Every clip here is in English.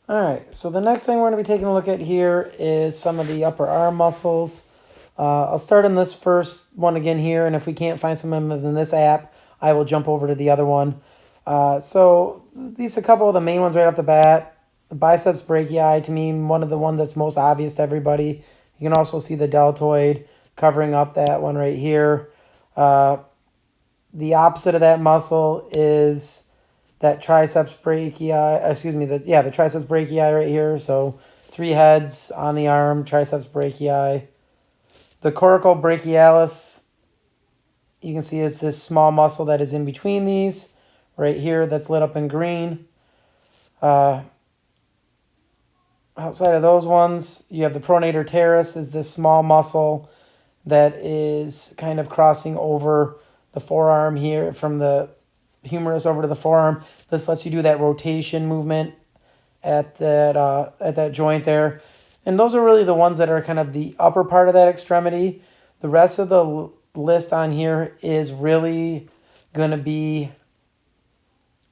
All right, so the next thing we're going to be taking a look at here is some of the upper arm muscles. I'll start on this first one again here, and if we can't find some of them in this app, I will jump over to the other one. So these are a couple of the main ones right off the bat. The biceps brachii, to me, one of the ones that's most obvious to everybody. You can also see the deltoid covering up that one right here. The opposite of that muscle is that triceps brachii, the triceps brachii right here. So 3 heads on the arm, triceps brachii. The Coracle Brachialis, you can see is this small muscle that is in between these, right here, that's lit up in green. Outside of those ones, you have the pronator teres, is this small muscle that is kind of crossing over the forearm here from the humerus over to the forearm. This lets you do that rotation movement at that joint there. And those are really the ones that are kind of the upper part of that extremity. The rest of the list on here is really going to be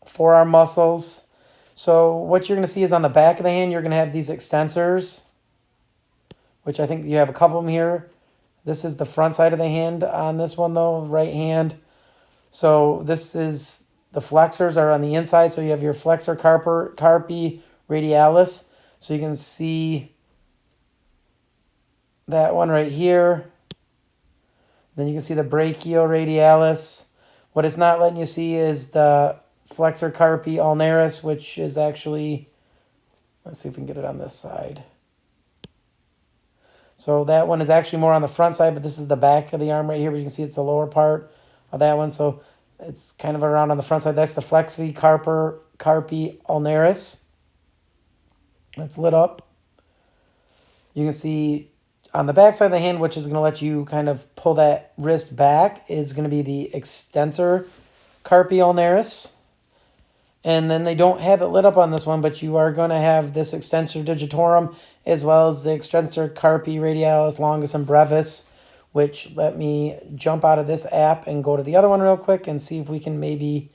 forearm muscles. So what you're going to see is on the back of the hand, you're going to have these extensors, which I think you have a couple of them here. This is the front side of the hand on this one, though, right hand. So this is the flexors are on the inside. So you have your flexor carpi radialis. So you can see that one right here. Then you can see the brachioradialis. What it's not letting you see is the flexor carpi ulnaris, which is actually, let's see if we can get it on this side. So that one is actually more on the front side, but this is the back of the arm right here. But you can see it's the lower part of that one. So it's kind of around on the front side. That's the flexi carpi ulnaris. That's lit up. You can see on the back side of the hand, which is going to let you kind of pull that wrist back, is going to be the extensor carpi ulnaris. And then they don't have it lit up on this one, but you are going to have this extensor digitorum as well as the extensor carpi radialis longus and brevis, which let me jump out of this app and go to the other one real quick and see if we can maybe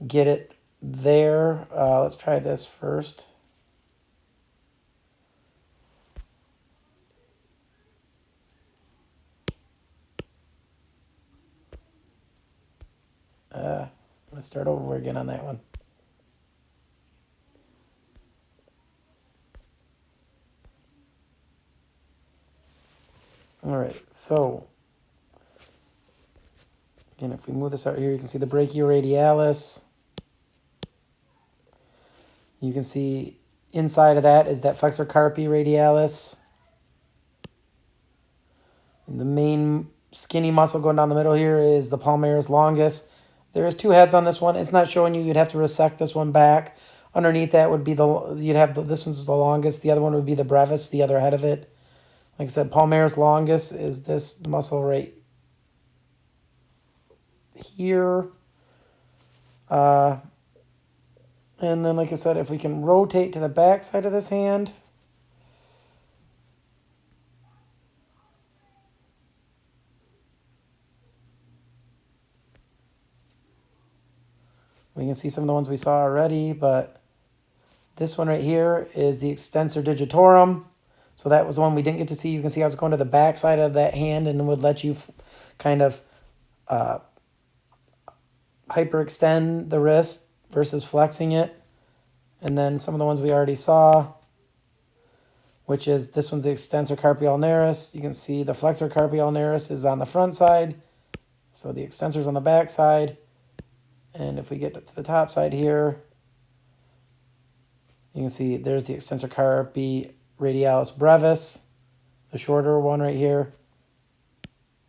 get it there. Let's try this first. Let's start over again on that one. All right, so again, if we move this out here, you can see the brachioradialis. You can see inside of that is that flexor carpi radialis. And the main skinny muscle going down the middle here is the palmaris longus. There is 2 heads on this one. It's not showing you. You'd have to resect this one back. Underneath that would be this one's the longest. The other one would be the brevis, the other head of it. Like I said, palmaris longus is this muscle right here. And then, like I said, if we can rotate to the back side of this hand, we can see some of the ones we saw already, but this one right here is the extensor digitorum. So that was the one we didn't get to see. You can see I was going to the back side of that hand and it would let you kind of hyperextend the wrist versus flexing it. And then some of the ones we already saw, which is this one's the extensor carpi ulnaris. You can see the flexor carpi ulnaris is on the front side. So the extensor's on the back side. And if we get to the top side here, you can see there's the extensor carpi radialis brevis, the shorter one right here.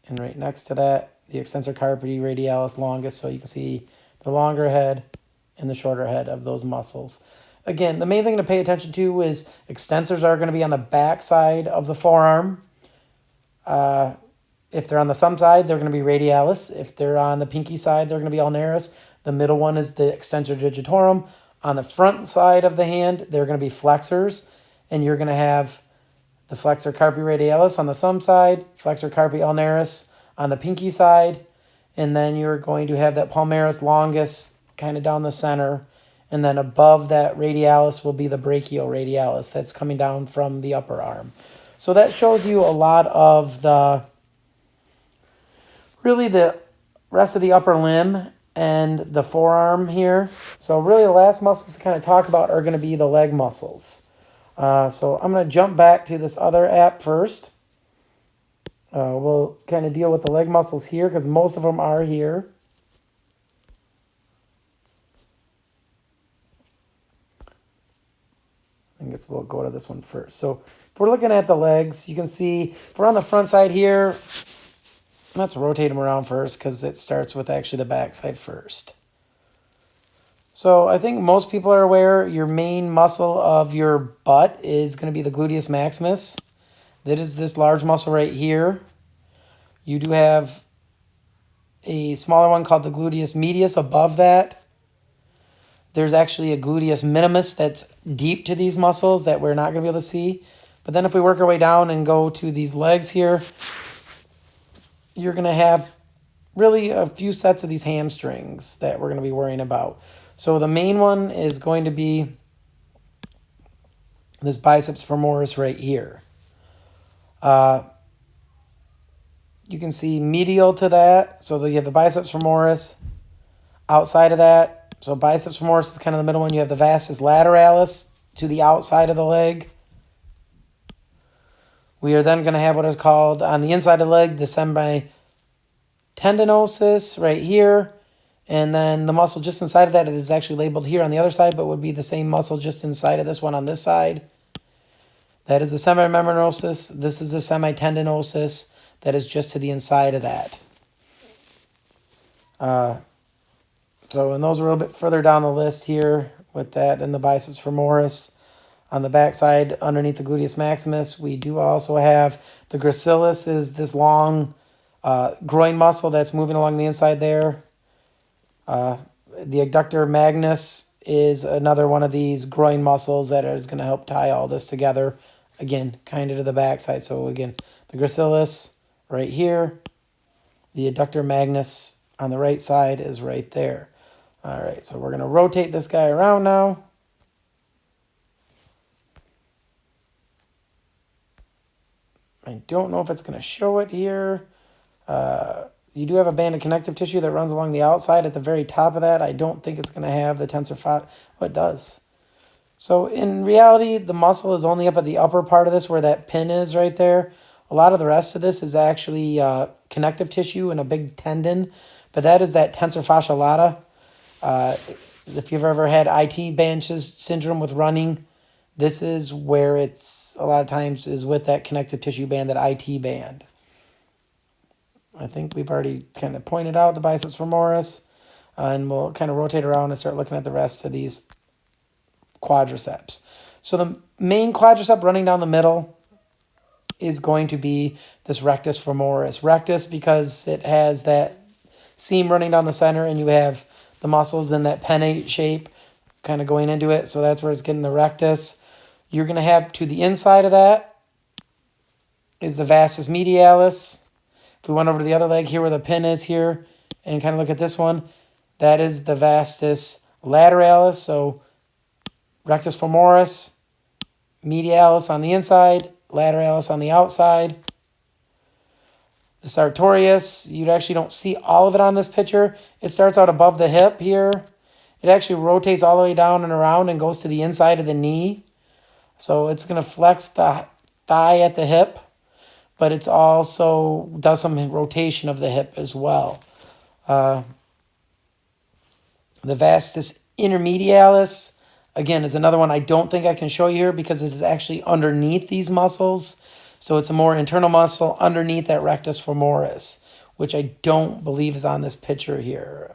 And right next to that, the extensor carpi radialis longus. So you can see the longer head and the shorter head of those muscles. Again, the main thing to pay attention to is extensors are going to be on the back side of the forearm. If they're on the thumb side, they're going to be radialis. If they're on the pinky side, they're going to be ulnaris. The middle one is the extensor digitorum. On the front side of the hand, they're going to be flexors. And you're going to have the flexor carpi radialis on the thumb side, flexor carpi ulnaris on the pinky side. And then you're going to have that palmaris longus kind of down the center. And then above that radialis will be the brachioradialis that's coming down from the upper arm. So that shows you a lot of really the rest of the upper limb and the forearm here. So really the last muscles to kind of talk about are going to be the leg muscles. So I'm going to jump back to this other app first. We'll kind of deal with the leg muscles here because most of them are here. I guess we'll go to this one first. So if we're looking at the legs, you can see if we're on the front side here, let's rotate them around first because it starts with actually the back side first. So I think most people are aware your main muscle of your butt is going to be the Gluteus Maximus. That is this large muscle right here. You do have a smaller one called the Gluteus Medius above that. There's actually a Gluteus Minimus that's deep to these muscles that we're not going to be able to see. But then if we work our way down and go to these legs here, you're going to have really a few sets of these hamstrings that we're going to be worrying about. So the main one is going to be this biceps femoris right here. You can see medial to that. So you have the biceps femoris. Outside of that, so biceps femoris is kind of the middle one. You have the vastus lateralis to the outside of the leg. We are then going to have what is called on the inside of the leg, the semitendinosus right here. And then the muscle just inside of that is actually labeled here on the other side, but would be the same muscle just inside of this one on this side. That is the semimembranosus. This is the semitendinosus that is just to the inside of that. And those are a little bit further down the list here with that and the biceps femoris. On the back side, underneath the gluteus maximus, we do also have the gracilis, is this long groin muscle that's moving along the inside there. The Abductor Magnus is another one of these groin muscles that is going to help tie all this together. Again, kind of to the back side. So again, the gracilis right here. The Abductor Magnus on the right side is right there. All right, so we're going to rotate this guy around now. I don't know if it's going to show it here. You do have a band of connective tissue that runs along the outside at the very top of that. I don't think it's going to have the tensor fascia. Oh, it does. So in reality, the muscle is only up at the upper part of this where that pin is right there. A lot of the rest of this is actually connective tissue and a big tendon. But that is that tensor fascia lata. If you've ever had IT band syndrome with running, this is where it's a lot of times is with that connective tissue band, that IT band. I think we've already kind of pointed out the biceps femoris, and we'll kind of rotate around and start looking at the rest of these quadriceps. So the main quadricep running down the middle is going to be this rectus femoris. Rectus because it has that seam running down the center, and you have the muscles in that pennate shape kind of going into it. So that's where it's getting the rectus. You're going to have to the inside of that is the vastus medialis. If we went over to the other leg here where the pin is here and kind of look at this one, that is the vastus lateralis. So rectus femoris, medialis on the inside, lateralis on the outside. The Sartorius, you actually don't see all of it on this picture. It starts out above the hip here. It actually rotates all the way down and around and goes to the inside of the knee. So it's going to flex the thigh at the hip, but it's also does some rotation of the hip as well. The Vastus Intermedialis, again, is another one I don't think I can show you here because it is actually underneath these muscles. So it's a more internal muscle underneath that rectus femoris, which I don't believe is on this picture here.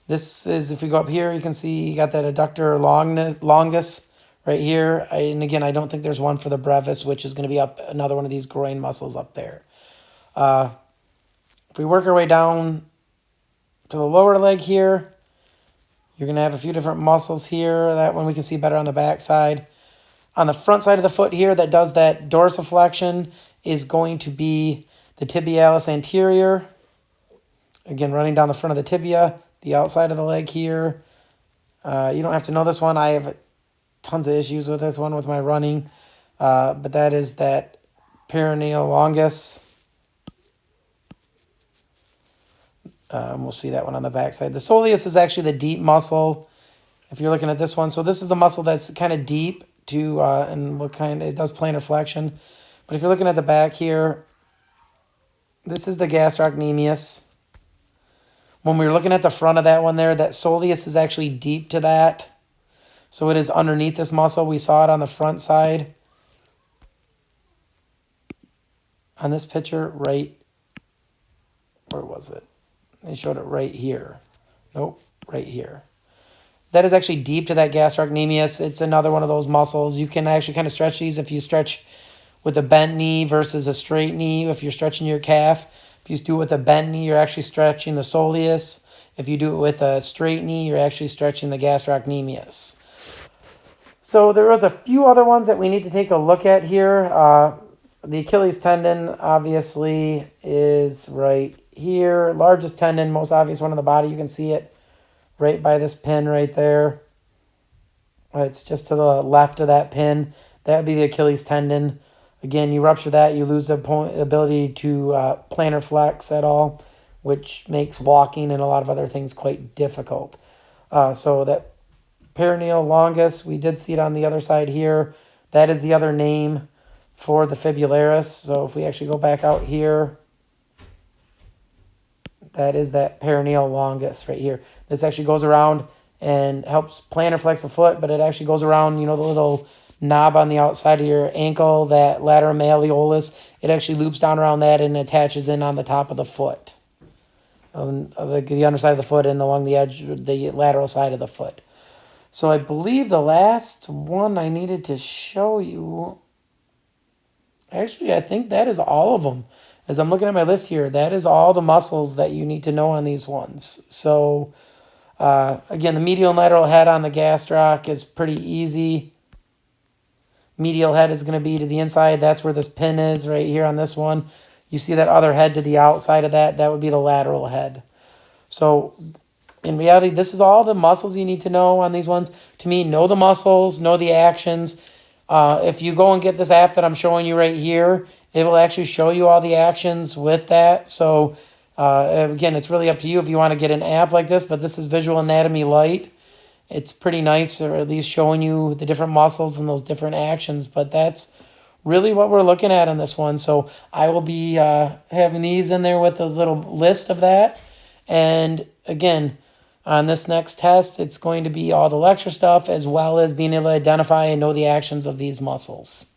This is, if we go up here, you can see you got that Abductor Longus right here. And again, I don't think there's one for the brevis, which is going to be up another one of these groin muscles up there. If we work our way down to the lower leg here, you're going to have a few different muscles here. That one we can see better on the back side. On the front side of the foot here that does that dorsiflexion is going to be the Tibialis Anterior. Again, running down the front of the tibia, the outside of the leg here. You don't have to know this one. I have tons of issues with this one with my running. But that is that Perineal Longus. We'll see that one on the back side. The soleus is actually the deep muscle, if you're looking at this one. So this is the muscle that's kind of deep to, and what kind, it does plantar flexion. But if you're looking at the back here, this is the gastrocnemius. When we were looking at the front of that one there, that soleus is actually deep to that. So it is underneath this muscle. We saw it on the front side. On this picture, right, where was it? They showed it right here. Nope, right here. That is actually deep to that gastrocnemius. It's another one of those muscles. You can actually kind of stretch these if you stretch with a bent knee versus a straight knee. If you're stretching your calf, if you do it with a bent knee, you're actually stretching the soleus. If you do it with a straight knee, you're actually stretching the gastrocnemius. So there was a few other ones that we need to take a look at here. The Achilles tendon, obviously, is right here. Largest tendon, most obvious one in the body. You can see it right by this pin right there. It's just to the left of that pin. That would be the Achilles tendon. Again, you rupture that, you lose the ability to plantar flex at all, which makes walking and a lot of other things quite difficult. So that Perineal Longus, we did see it on the other side here. That is the other name for the fibularis. So if we actually go back out here, that is that Perineal Longus right here. This actually goes around and helps plantar flex the foot, but it actually goes around, you know, the little knob on the outside of your ankle, that lateral malleolus. It actually loops down around that and attaches in on the top of the foot, the underside of the foot and along the edge, the lateral side of the foot. So I believe the last one I needed to show you, actually, I think that is all of them. As I'm looking at my list here, that is all the muscles that you need to know on these ones. So, again, the medial and lateral head on the gastroc is pretty easy. Medial head is going to be to the inside. That's where this pin is right here on this one. You see that other head to the outside of that? That would be the lateral head. So, in reality, this is all the muscles you need to know on these ones. To me, know the muscles, know the actions. If you go and get this app that I'm showing you right here, it will actually show you all the actions with that. So, again, it's really up to you if you want to get an app like this, but this is Visual Anatomy Lite. It's pretty nice, or at least showing you the different muscles and those different actions, but that's really what we're looking at on this one. So I will be having these in there with a little list of that. And again, on this next test, it's going to be all the lecture stuff as well as being able to identify and know the actions of these muscles.